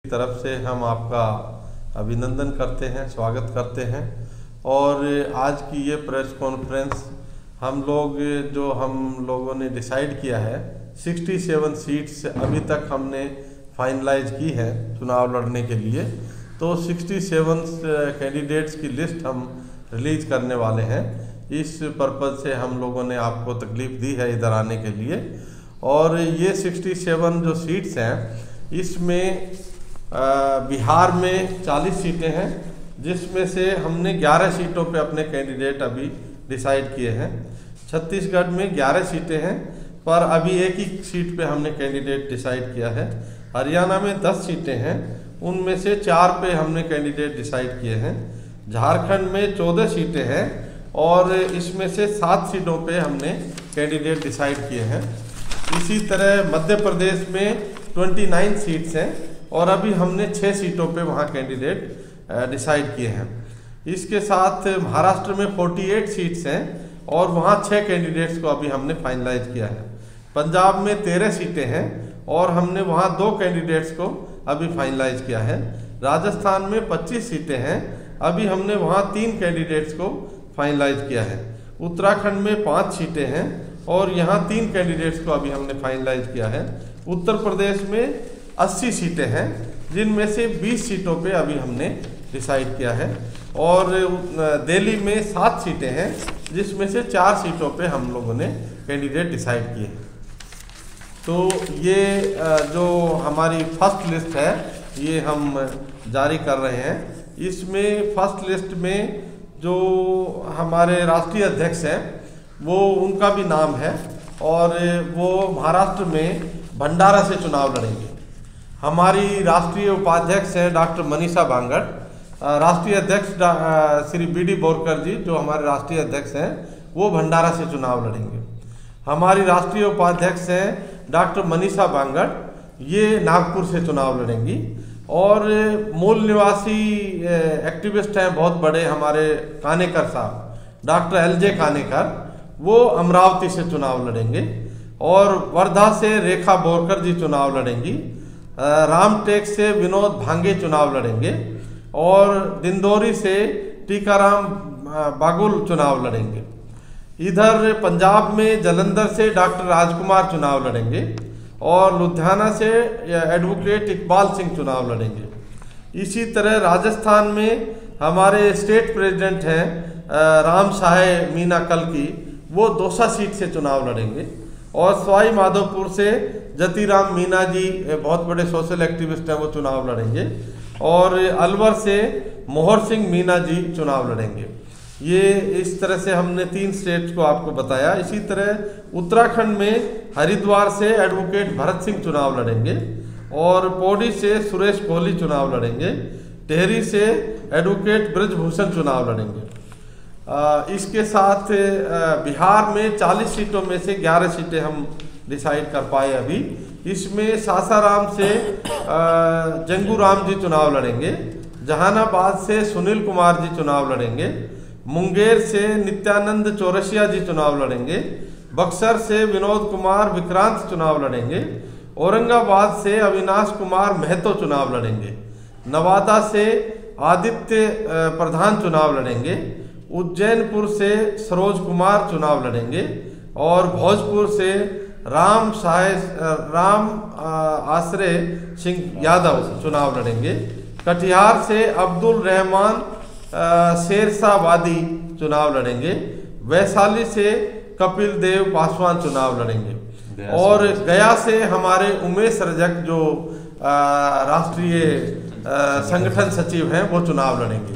तरफ से हम आपका अभिनंदन करते हैं, स्वागत करते हैं। और आज की ये प्रेस कॉन्फ्रेंस हम लोगों ने डिसाइड किया है, 67 सीट्स अभी तक हमने फाइनलाइज की है चुनाव लड़ने के लिए। तो 67 कैंडिडेट्स की लिस्ट हम रिलीज करने वाले हैं। इस पर्पज़ से हम लोगों ने आपको तकलीफ़ दी है इधर आने के लिए। और ये 67 जो सीट्स हैं, इसमें बिहार में 40 सीटें हैं, जिसमें से हमने 11 सीटों पे अपने कैंडिडेट अभी डिसाइड किए हैं। छत्तीसगढ़ में 11 सीटें हैं, पर अभी एक ही सीट पे हमने कैंडिडेट डिसाइड किया है। हरियाणा में 10 सीटें हैं, उनमें से 4 पे हमने कैंडिडेट डिसाइड किए हैं। झारखंड में 14 सीटें हैं और इसमें से 7 सीटों पे हमने कैंडिडेट डिसाइड किए हैं। इसी तरह मध्य प्रदेश में 29 सीट्स हैं और अभी हमने 6 सीटों पे वहाँ कैंडिडेट डिसाइड किए हैं। इसके साथ महाराष्ट्र में 48 सीट्स हैं और वहाँ 6 कैंडिडेट्स को अभी हमने फाइनलाइज किया है। पंजाब में 13 सीटें हैं और हमने वहाँ 2 कैंडिडेट्स को अभी फाइनलाइज किया है। राजस्थान में 25 सीटें हैं, अभी हमने वहाँ 3 कैंडिडेट्स को फाइनलाइज किया है। उत्तराखंड में 5 सीटें हैं और यहाँ 3 कैंडिडेट्स को अभी हमने फाइनलाइज किया है। उत्तर प्रदेश में 80 सीटें हैं, जिनमें से 20 सीटों पे अभी हमने डिसाइड किया है। और दिल्ली में 7 सीटें हैं, जिसमें से 4 सीटों पे हम लोगों ने कैंडिडेट डिसाइड किए हैं। तो ये जो हमारी फर्स्ट लिस्ट है, ये हम जारी कर रहे हैं। इसमें फर्स्ट लिस्ट में जो हमारे राष्ट्रीय अध्यक्ष हैं, वो उनका भी नाम है और वो महाराष्ट्र में भंडारा से चुनाव लड़ेंगे। हमारी राष्ट्रीय उपाध्यक्ष हैं डॉक्टर मनीषा बांगड़। राष्ट्रीय अध्यक्ष श्री BD बोरकर जी, जो हमारे राष्ट्रीय अध्यक्ष हैं, वो भंडारा से चुनाव लड़ेंगे। हमारी राष्ट्रीय उपाध्यक्ष हैं डॉक्टर मनीषा बांगड़, ये नागपुर से चुनाव लड़ेंगी। और मूल निवासी एक्टिविस्ट हैं बहुत बड़े हमारे कानेकर साहब, डॉक्टर LJ कानेकर, वो अमरावती से चुनाव लड़ेंगे। और वर्धा से रेखा बोरकर जी चुनाव लड़ेंगी। रामटेक से विनोद भांगे चुनाव लड़ेंगे और दिंदोरी से टीकाराम बागुल चुनाव लड़ेंगे। इधर पंजाब में जलंधर से डॉक्टर राजकुमार चुनाव लड़ेंगे और लुधियाना से एडवोकेट इकबाल सिंह चुनाव लड़ेंगे। इसी तरह राजस्थान में हमारे स्टेट प्रेसिडेंट हैं राम साहे मीना कल्की, वो दौसा सीट से चुनाव लड़ेंगे। और सवाई माधोपुर से जतीराम मीना जी, बहुत बड़े सोशल एक्टिविस्ट हैं, वो चुनाव लड़ेंगे। और अलवर से मोहर सिंह मीना जी चुनाव लड़ेंगे। ये इस तरह से हमने 3 स्टेट्स को आपको बताया। इसी तरह उत्तराखंड में हरिद्वार से एडवोकेट भरत सिंह चुनाव लड़ेंगे और पौड़ी से सुरेश कोहली चुनाव लड़ेंगे। टिहरी से एडवोकेट ब्रजभूषण चुनाव लड़ेंगे। इसके साथ बिहार में 40 सीटों में से 11 सीटें हम डिसाइड कर पाए अभी। इसमें सासाराम से जंगू राम जी चुनाव लड़ेंगे। जहानाबाद से सुनील कुमार जी चुनाव लड़ेंगे। मुंगेर से नित्यानंद चौरसिया जी चुनाव लड़ेंगे। बक्सर से विनोद कुमार विक्रांत चुनाव लड़ेंगे। औरंगाबाद से अविनाश कुमार महतो चुनाव लड़ेंगे। नवादा से आदित्य प्रधान चुनाव लड़ेंगे। उज्जैनपुर से सरोज कुमार चुनाव लड़ेंगे और भोजपुर से राम आश्रय सिंह यादव चुनाव लड़ेंगे। कटिहार से अब्दुल रहमान शेरशाहवादी चुनाव लड़ेंगे। वैशाली से कपिल देव पासवान चुनाव लड़ेंगे। और गया से हमारे उमेश रजक, जो राष्ट्रीय संगठन सचिव हैं, वो चुनाव लड़ेंगे।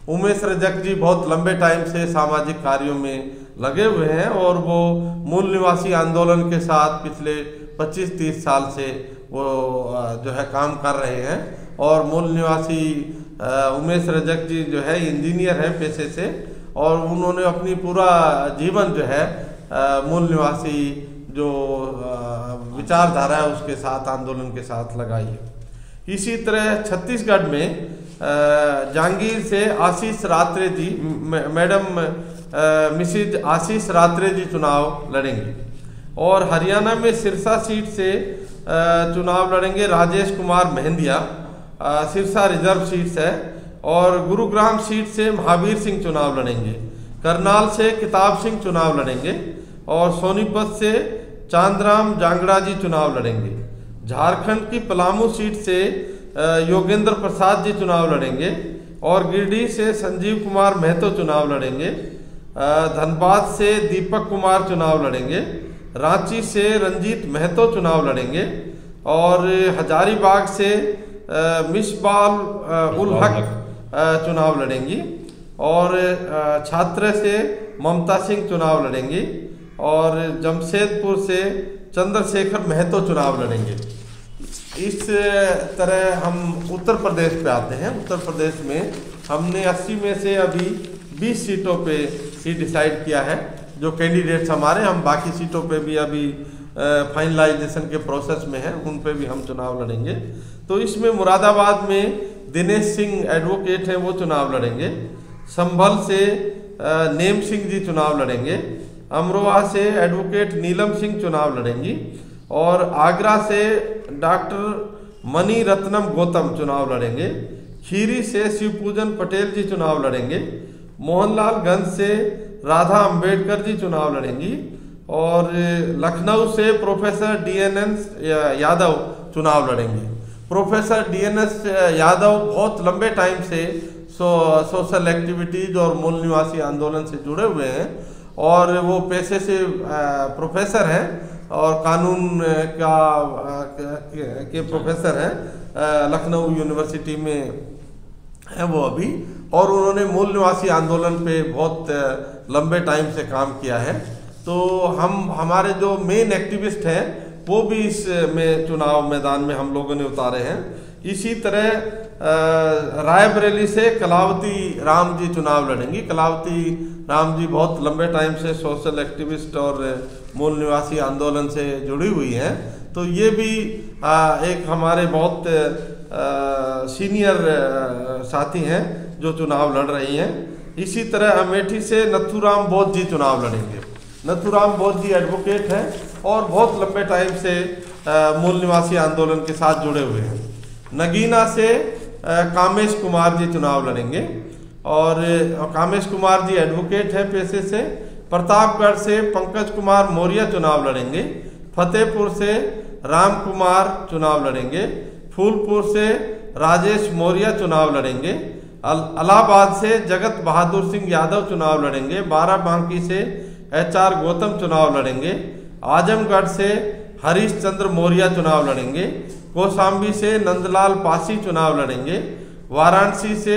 उमेश रजक जी बहुत लंबे टाइम से सामाजिक कार्यों में लगे हुए हैं और वो मूल निवासी आंदोलन के साथ पिछले 25-30 साल से वो जो है काम कर रहे हैं। और मूल निवासी उमेश रजक जी जो है इंजीनियर हैं पेशे से, और उन्होंने अपनी पूरा जीवन जो है मूल निवासी जो विचारधारा है उसके साथ, आंदोलन के साथ लगाई है। इसी तरह छत्तीसगढ़ में जांगीर से आशीष रात्रे जी, मैडम मिसिज आशीष रात्रे जी चुनाव लड़ेंगे। और हरियाणा में सिरसा सीट से चुनाव लड़ेंगे राजेश कुमार मेहंदिया। सिरसा रिजर्व सीट है, और गुरुग्राम सीट से महावीर सिंह चुनाव लड़ेंगे। करनाल से किताब सिंह चुनाव लड़ेंगे, और सोनीपत से चांदराम जांगड़ा जी चुनाव लड़ेंगे। झारखंड की पलामू सीट से योगेंद्र प्रसाद जी चुनाव लड़ेंगे, और गिरिडीह से संजीव कुमार महतो चुनाव लड़ेंगे। धनबाद से दीपक कुमार चुनाव लड़ेंगे। रांची से रंजीत महतो चुनाव लड़ेंगे, और हजारीबाग से मिसबाल उल हक चुनाव लड़ेंगी, और छात्र से ममता सिंह चुनाव लड़ेंगी, और जमशेदपुर से चंद्रशेखर महतो चुनाव लड़ेंगे। इस तरह हम उत्तर प्रदेश पे आते हैं। उत्तर प्रदेश में हमने 80 में से अभी 20 सीटों पे ही डिसाइड किया है जो कैंडिडेट्स हमारे। हम बाकी सीटों पे भी अभी फाइनलाइजेशन के प्रोसेस में हैं, उन पे भी हम चुनाव लड़ेंगे। तो इसमें मुरादाबाद में दिनेश सिंह एडवोकेट हैं, वो चुनाव लड़ेंगे। संभल से नेम सिंह जी चुनाव लड़ेंगे। अमरोहा से एडवोकेट नीलम सिंह चुनाव लड़ेंगी, और आगरा से डॉक्टर मणि रत्नम गौतम चुनाव लड़ेंगे। खीरी से शिवपूजन पटेल जी चुनाव लड़ेंगे। मोहनलालगंज से राधा अंबेडकर जी चुनाव लड़ेंगी, और लखनऊ से प्रोफेसर DNS यादव चुनाव लड़ेंगे। प्रोफेसर DNS यादव बहुत लंबे टाइम से सोशल एक्टिविटीज और मूल निवासी आंदोलन से जुड़े हुए हैं, और वो पेशे से प्रोफेसर हैं और कानून के प्रोफेसर हैं। लखनऊ यूनिवर्सिटी में हैं वो अभी, और उन्होंने मूल निवासी आंदोलन पे बहुत लंबे टाइम से काम किया है। तो हमारे जो मेन एक्टिविस्ट हैं वो भी इस में चुनाव मैदान में हम लोगों ने उतारे हैं। इसी तरह रायबरेली से कलावती राम जी चुनाव लड़ेंगी। कलावती राम जी बहुत लंबे टाइम से सोशल एक्टिविस्ट और मूल निवासी आंदोलन से जुड़ी हुई हैं, तो ये भी एक हमारे बहुत सीनियर साथी हैं जो चुनाव लड़ रही हैं। इसी तरह अमेठी से नथुराम बोध जी चुनाव लड़ेंगे। नथुराम बोध जी एडवोकेट हैं और बहुत लंबे टाइम से मूल निवासी आंदोलन के साथ जुड़े हुए हैं। नगीना से कामेश कुमार जी चुनाव लड़ेंगे, और कामेश कुमार जी एडवोकेट हैं पेशे से। प्रतापगढ़ से पंकज कुमार मौर्य चुनाव लड़ेंगे। फतेहपुर से राम कुमार चुनाव लड़ेंगे। फूलपुर से राजेश मौर्य चुनाव लड़ेंगे। इलाहाबाद से जगत बहादुर सिंह यादव चुनाव लड़ेंगे। बाराबंकी से HR गौतम चुनाव लड़ेंगे। आजमगढ़ से हरीश चंद्र मौर्य चुनाव लड़ेंगे। कौशाम्बी से नंदलाल पासी चुनाव लड़ेंगे। वाराणसी से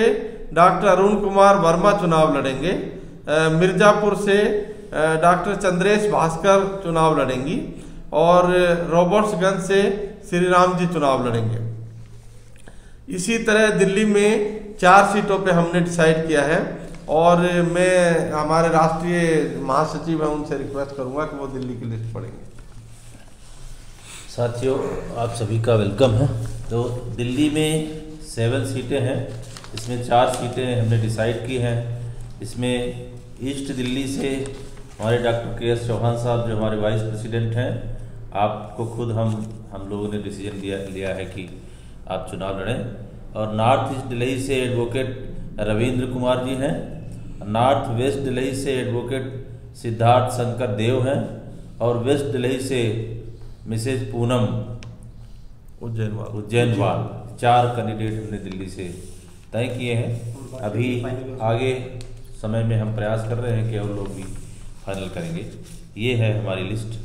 डॉक्टर अरुण कुमार वर्मा चुनाव लड़ेंगे। मिर्जापुर से डॉक्टर चंद्रेश भास्कर चुनाव लड़ेंगी, और रॉबर्ट्सगंज से श्री राम जी चुनाव लड़ेंगे। इसी तरह दिल्ली में 4 सीटों पे हमने डिसाइड किया है, और मैं हमारे राष्ट्रीय महासचिव हैं उनसे रिक्वेस्ट करूंगा कि वो दिल्ली की लिस्ट पढ़ेंगे। साथियों, आप सभी का वेलकम है। तो दिल्ली में 7 सीटें हैं, इसमें 4 सीटें हमने डिसाइड की हैं। इसमें ईस्ट दिल्ली से हमारे डॉक्टर KS चौहान साहब जो हमारे वाइस प्रेसिडेंट हैं, आपको खुद हम लोगों ने डिसीजन लिया है कि आप चुनाव लड़ें। और नॉर्थ ईस्ट दिल्ली से एडवोकेट रविंद्र कुमार जी हैं। नॉर्थ वेस्ट दिल्ली से एडवोकेट सिद्धार्थ शंकर देव हैं, और वेस्ट दिल्ली से मिसेज पूनम उज्जैनवाल। 4 कैंडिडेट हमने दिल्ली से तय किए हैं। अभी आगे समय में हम प्रयास कर रहे हैं कि और लोग भी फाइनल करेंगे। ये है हमारी लिस्ट,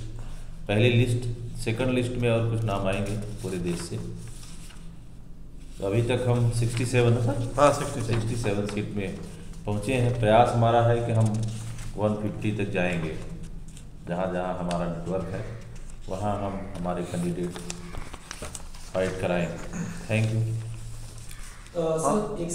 पहली लिस्ट। सेकंड लिस्ट में और कुछ नाम आएंगे पूरे देश से। तो अभी तक हम 67 है सर? हाँ, 67 सीट में पहुँचे हैं। प्रयास हमारा है कि हम 150 तक जाएंगे। जहाँ जहाँ हमारा नेटवर्क है वहाँ हम हमारे कैंडिडेट फाइट कराएंगे। Thank you. सर, एक